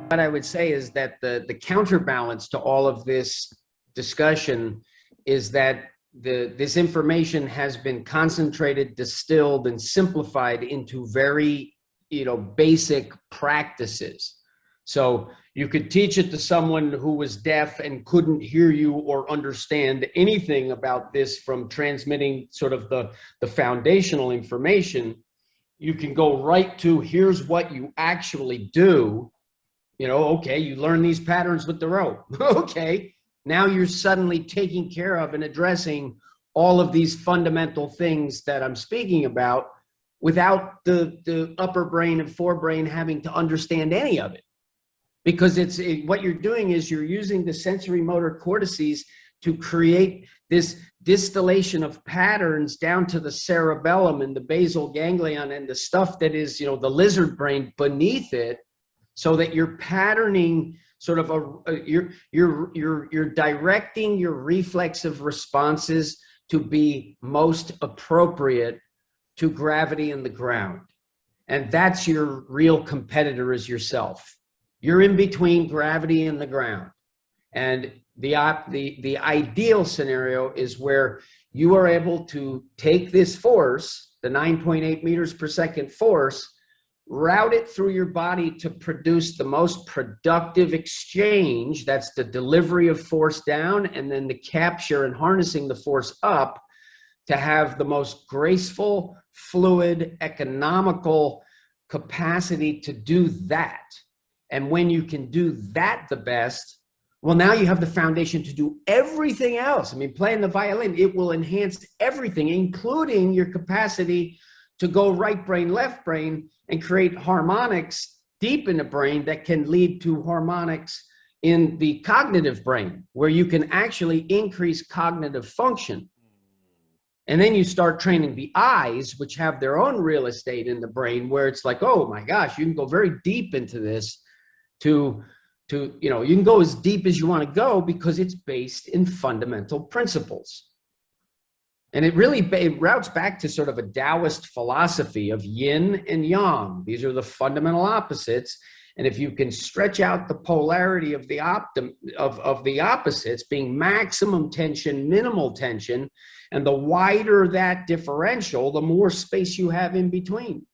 what I would say is that the counterbalance to all of this discussion is that this information has been concentrated, distilled, and simplified into very, basic practices. So you could teach it to someone who was deaf and couldn't hear you or understand anything about this from transmitting sort of the foundational information. You can go right to, here's what you actually do. Okay, you learn these patterns with the rope. Okay, now you're suddenly taking care of and addressing all of these fundamental things that I'm speaking about without the upper brain and forebrain having to understand any of it. Because what you're doing is you're using the sensory motor cortices to create this distillation of patterns down to the cerebellum and the basal ganglion and the stuff that is, the lizard brain beneath it, so that you're patterning sort of you're directing your reflexive responses to be most appropriate to gravity and the ground. And that's your real competitor, is yourself. You're in between gravity and the ground. And the ideal scenario is where you are able to take this force, the 9.8 meters per second force, route it through your body to produce the most productive exchange. That's the delivery of force down, and then the capture and harnessing the force up to have the most graceful, fluid, economical capacity to do that. And when you can do that the best, well, now you have the foundation to do everything else. I mean, playing the violin, it will enhance everything, including your capacity to go right brain, left brain, and create harmonics deep in the brain that can lead to harmonics in the cognitive brain, where you can actually increase cognitive function. And then you start training the eyes, which have their own real estate in the brain, where it's like, oh my gosh, you can go very deep into this you can go as deep as you want to go, because it's based in fundamental principles. And it routes back to sort of a Taoist philosophy of yin and yang. These are the fundamental opposites. And if you can stretch out the polarity of the opposites, being maximum tension, minimal tension, and the wider that differential, the more space you have in between.